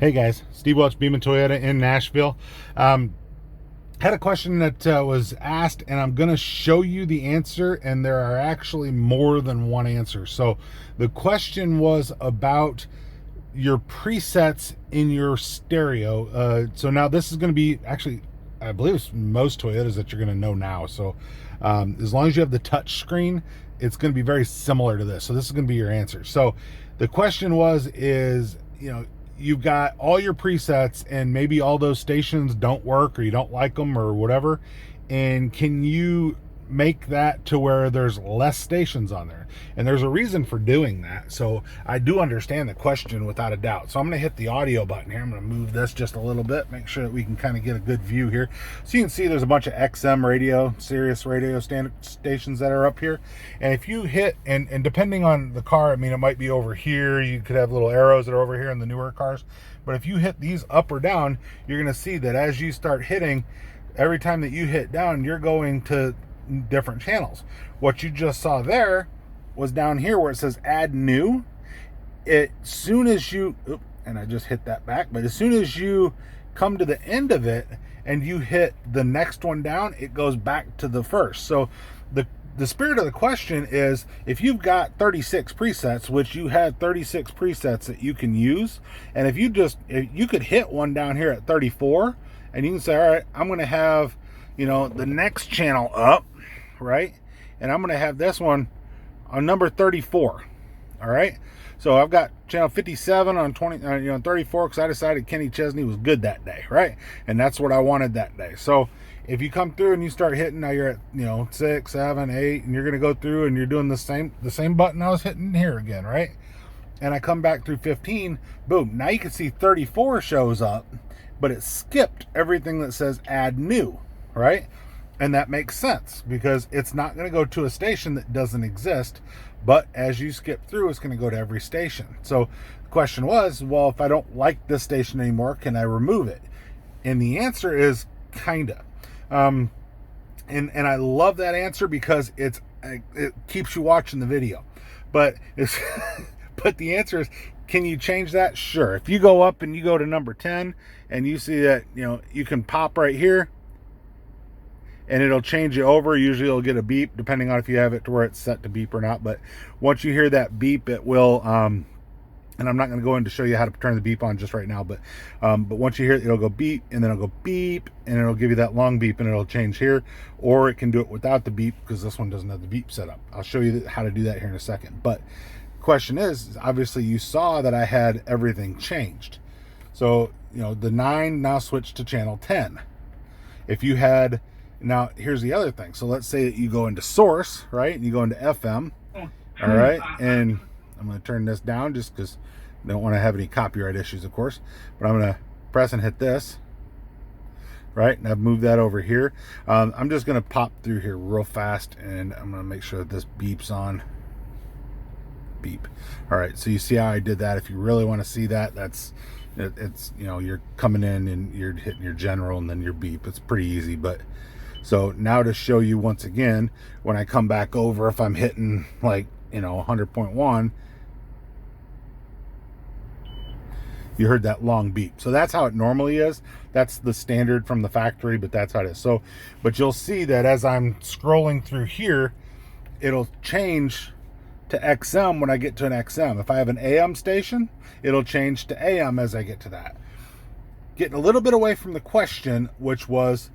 Hey guys, Steve Welch, Beeman Toyota in Nashville. Had a question that was asked, and I'm going to show you the answer, and there are actually more than one answer. So the question was about your presets in your stereo. So now this is going to be, actually, I believe it's most Toyotas that you're going to know now. So as long as you have the touch screen, it's going to be very similar to this. So this is going to be your answer. So the question is, you've got all your presets and maybe all those stations don't work or you don't like them or whatever, and can you make that to where there's less stations on there? And there's a reason for doing that. So I do understand the question without a doubt. So I'm going to hit the audio button here. I'm going to move this just a little bit, make sure that we can kind of get a good view here. So you can see there's a bunch of XM radio, Sirius radio standard stations that are up here. And if you hit, and depending on the car, I mean, it might be over here. You could have little arrows that are over here in the newer cars. But if you hit these up or down, you're going to see that as you start hitting, every time that you hit down, you're going to different channels. What you just saw there was down here where it says add new. Soon as you, and I just hit that back, but as soon as you come to the end of it and you hit the next one down, it goes back to the first. So the spirit of the question is, if you've got 36 presets, which you had 36 presets that you can use, and if you could hit one down here at 34, and you can say, all right, I'm going to have, the next channel up, right? And I'm going to have this one on number 34. All right. So I've got channel 57 on 34, because I decided Kenny Chesney was good that day, right? And that's what I wanted that day. So if you come through and you start hitting, now you're at 6, 7, 8, and you're going to go through and you're doing the same button I was hitting here again, right? And I come back through 15, boom. Now you can see 34 shows up, but it skipped everything that says add new, right? And that makes sense, because it's not going to go to a station that doesn't exist, but as you skip through, it's going to go to every station. So the question was, well, if I don't like this station anymore, can I remove it? And the answer is kinda. And I love that answer, because it keeps you watching the video. But but the answer is, can you change that? Sure. If you go up and you go to number 10 and you see that, you can pop right here and it'll change you over. Usually it'll get a beep, depending on if you have it to where it's set to beep or not. But once you hear that beep, it will, and I'm not going to go in to show you how to turn the beep on just right now, but once you hear it, it'll go beep, and then it'll go beep, and it'll give you that long beep, and it'll change here. Or it can do it without the beep, because this one doesn't have the beep set up. I'll show you how to do that here in a second. But question is, obviously you saw that I had everything changed. So, the 9 now switched to channel 10. If you had, now here's the other thing. So let's say that you go into source, right? And you go into FM, all right? And I'm going to turn this down just because I don't want to have any copyright issues, of course. But I'm going to press and hit this, right? And I've moved that over here. I'm just going to pop through here real fast, and I'm going to make sure that this beeps on. Beep. All right, so you see how I did that. If you really want to see that, it's you're coming in and you're hitting your general and then your beep. It's pretty easy. But so now to show you once again, when I come back over, if I'm hitting like 100.1, you heard that long beep. So that's how it normally is. That's the standard from the factory, but that's how it is. So, but you'll see that as I'm scrolling through here, it'll change to XM when I get to an XM. If I have an AM station, it'll change to AM as I get to that. Getting a little bit away from the question, which was,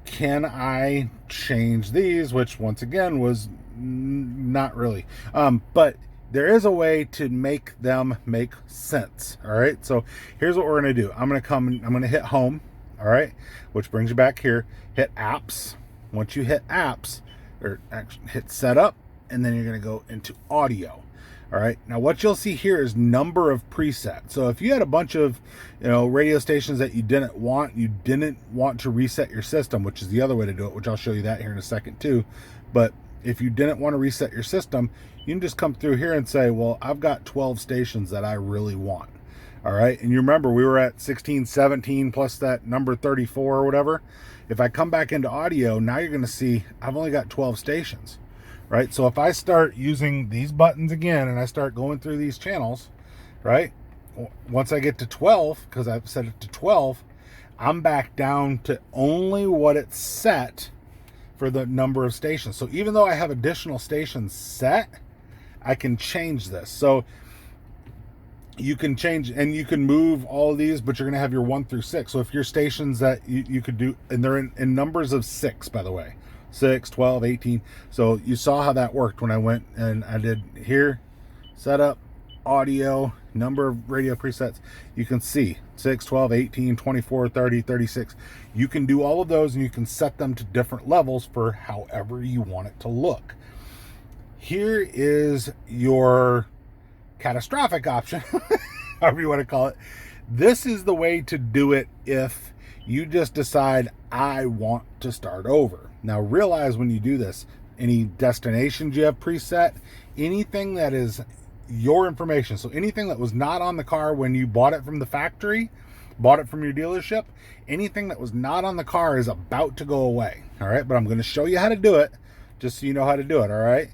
can I change these? Which once again was not really. But there is a way to make them make sense. All right. So here's what we're going to do. I'm going to hit home. All right. Which brings you back here. Hit apps. Once you hit apps, or actually hit setup, and then you're going to go into audio. All right. Now what you'll see here is number of presets. So if you had a bunch of, radio stations that you didn't want to reset your system, which is the other way to do it, which I'll show you that here in a second too. But if you didn't want to reset your system, you can just come through here and say, well, I've got 12 stations that I really want. All right. And you remember we were at 16, 17 plus that number 34 or whatever. If I come back into audio, now you're going to see I've only got 12 stations. Right? So if I start using these buttons again and I start going through these channels, right? once I get to 12, because I've set it to 12, I'm back down to only what it's set for the number of stations. So even though I have additional stations set, I can change this. So you can change, and you can move all of these, but you're going to have your 1 through 6. So if your stations that you could do, and they're in numbers of 6, by the way, 6, 12, 18. So you saw how that worked when I went and I did here, setup, audio, number of radio presets. You can see 6, 12, 18, 24, 30, 36. You can do all of those, and you can set them to different levels for however you want it to look. Here is your catastrophic option, however you want to call it. This is the way to do it if you just decide, I want to start over. Now realize when you do this, any destinations you have preset, anything that is your information, so anything that was not on the car when you bought it from the factory, bought it from your dealership, anything that was not on the car is about to go away. All right, but I'm going to show you how to do it, just so you know how to do it. All right,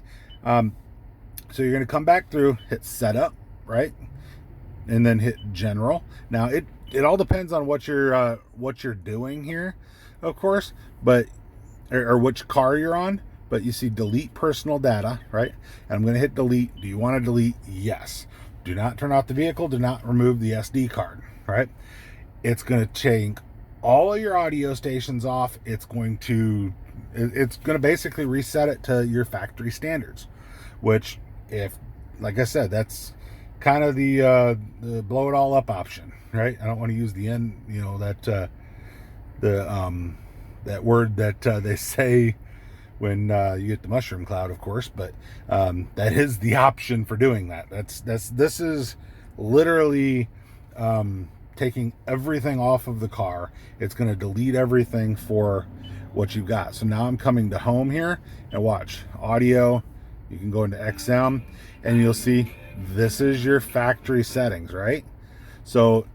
so you're going to come back through, hit setup, right, and then hit general. Now it all depends on what you're doing here, of course, but or which car you're on. But you see delete personal data, right? And I'm going to hit delete. Do you want to delete? Yes. Do not turn off the vehicle. Do not remove the SD card, right? It's going to take all of your audio stations off. It's going to basically reset it to your factory standards, which, if, like I said, that's kind of the blow it all up option, right? I don't want to use the end, that word that they say when you get the mushroom cloud, of course, but that is the option for doing that. This is literally taking everything off of the car. It's going to delete everything for what you've got. So now I'm coming to home here, and watch audio. You can go into XM, and you'll see this is your factory settings, right? So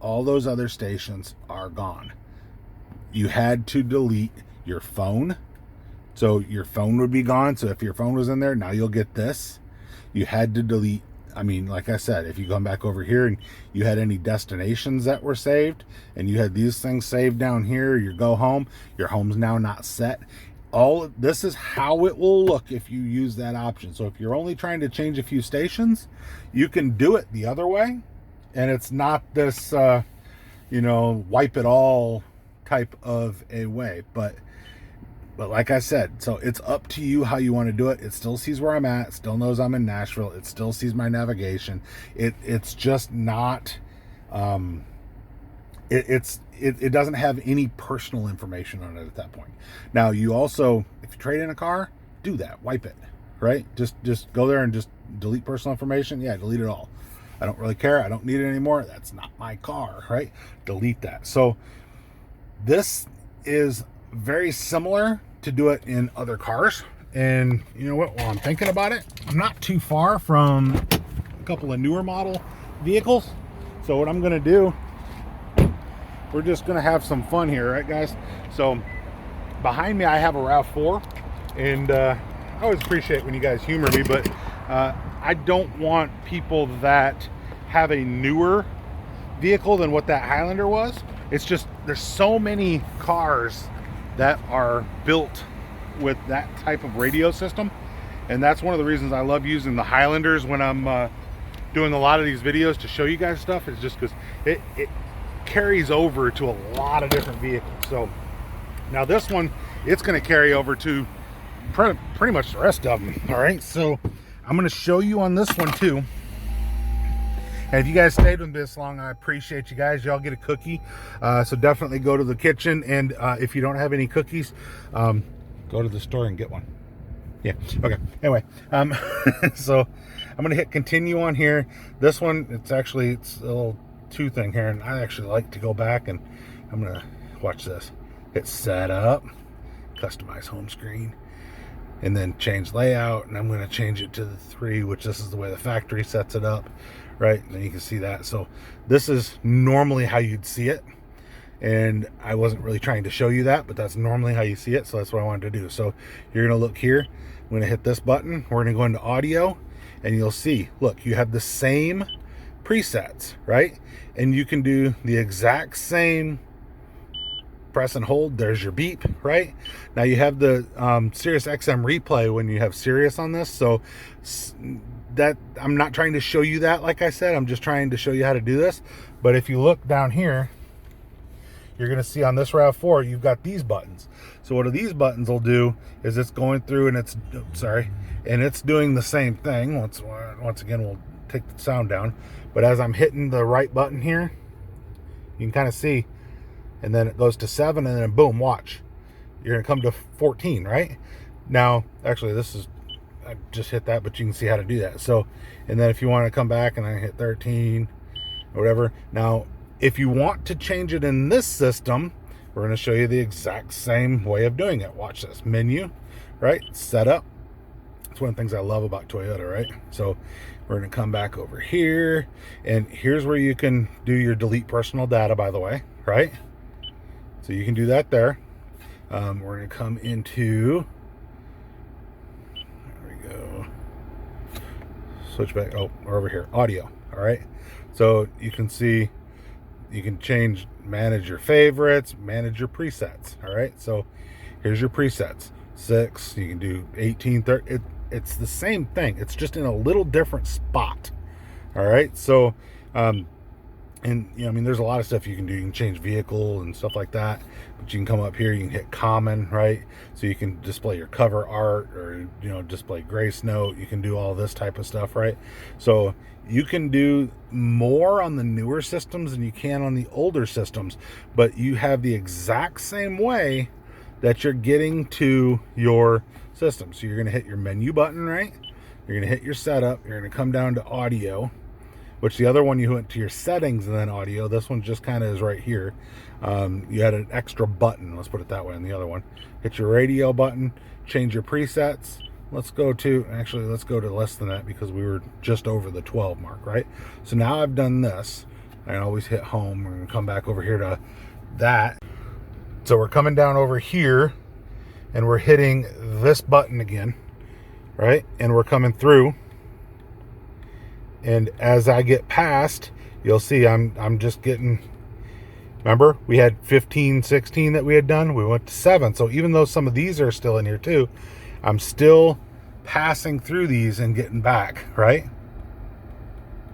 all those other stations are gone. You had to delete your phone. So your phone would be gone. So if your phone was in there, now you'll get this. You had to delete, like I said, if you come back over here and you had any destinations that were saved, and you had these things saved down here, your go home, your home's now not set. All this is how it will look if you use that option. So if you're only trying to change a few stations, you can do it the other way. And it's not this, wipe it all type of a way. But like I said, so it's up to you how you want to do it. It still sees where I'm at, still knows I'm in Nashville, it still sees my navigation. It's just not it doesn't have any personal information on it at that point. Now you also, if you trade in a car, do that, wipe it, right? Just go there and just delete personal information. Yeah, delete it all. I don't really care, I don't need it anymore, that's not my car, right? Delete that. So this is very similar to do it in other cars. And you know what, while I'm thinking about it, I'm not too far from a couple of newer model vehicles. So what I'm going to do, we're just going to have some fun here, right guys? So behind me I have a RAV4, and I always appreciate when you guys humor me, but I don't want people that have a newer vehicle than what that Highlander was. It's just, there's so many cars that are built with that type of radio system, and that's one of the reasons I love using the Highlanders when I'm doing a lot of these videos to show you guys stuff, is just because it carries over to a lot of different vehicles. So now this one, it's going to carry over to pretty much the rest of them. All right, so I'm going to show you on this one too. And if you guys stayed with me this long, I appreciate you guys. Y'all get a cookie. So definitely go to the kitchen. And if you don't have any cookies, go to the store and get one. Yeah, okay. Anyway, so I'm going to hit continue on here. This one, it's a little 2 thing here. And I actually like to go back, and I'm going to watch this. Hit setup, customize home screen, and then change layout. And I'm going to change it to the 3, which this is the way the factory sets it up. Right, and you can see that. So this is normally how you'd see it, and I wasn't really trying to show you that, but that's normally how you see it, so that's what I wanted to do. So you're going to look here, I'm going to hit this button, we're going to go into audio, and you'll see, look, you have the same presets, right? And you can do the exact same press and hold. There's your beep, right? Now you have the Sirius XM replay when you have Sirius on this, so that I'm not trying to show you that, like I said, I'm just trying to show you how to do this. But if you look down here, you're going to see on this RAV4 you've got these buttons. So what these buttons will do is it's going through and it's it's doing the same thing. Once again, we'll take the sound down, but as I'm hitting the right button here, you can kind of see, and then it goes to 7, and then boom, watch, you're gonna come to 14, right? Now actually I just hit that, but you can see how to do that. So, and then if you want to come back and I hit 13 or whatever. Now if you want to change it in this system, we're going to show you the exact same way of doing it. Watch this. Menu, right? Setup. It's one of the things I love about Toyota, right? So we're going to come back over here, and here's where you can do your delete personal data, by the way, right? So you can do that there. We're going to come into, there we go, switch back, or over here, audio, all right? So you can see, you can change, manage your favorites, manage your presets, all right? So here's your presets. 6, you can do 18, 30, it's the same thing. It's just in a little different spot, all right? So, and, you know, I mean, there's a lot of stuff you can do. You can change vehicle and stuff like that, but you can come up here, you can hit common, right? So you can display your cover art, or, you know, display grace note. You can do all this type of stuff, right? So you can do more on the newer systems than you can on the older systems, but you have the exact same way that you're getting to your system. So you're going to hit your menu button, right? You're going to hit your setup. You're going to come down to audio, which the other one you went to your settings and then audio. This one just kind of is right here. You had an extra button, let's put it that way, on the other one. Hit your radio button, change your presets. Let's go to less than that, because we were just over the 12 mark, right? So now I've done this. I always hit home. We're going to come back over here to that. So we're coming down over here, and we're hitting this button again, right? And we're coming through. And as I get past, you'll see I'm just getting, remember, we had 15, 16 that we had done. We went to 7. So even though some of these are still in here too, I'm still passing through these and getting back, right?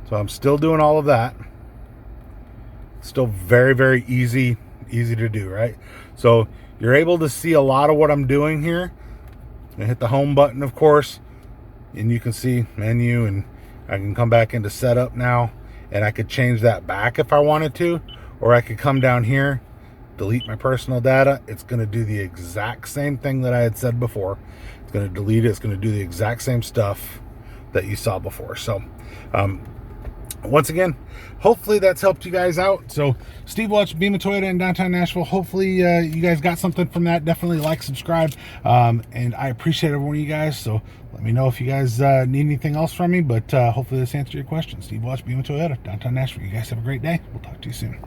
So I'm still doing all of that. Still very, very easy to do, right? So you're able to see a lot of what I'm doing here. I hit the home button, of course, and you can see menu, and I can come back into setup now, and I could change that back if I wanted to, or I could come down here, delete my personal data. It's going to do the exact same thing that I had said before. It's going to delete it. It's going to do the exact same stuff that you saw before. So once again, hopefully that's helped you guys out. So Steve Welch, Beaman Toyota in downtown Nashville. Hopefully you guys got something from that. Definitely like, subscribe, and I appreciate every one of you guys. So let me know if you guys need anything else from me, but hopefully this answered your question. Steve Welch, Beaman Toyota, downtown Nashville. You guys have a great day. We'll talk to you soon.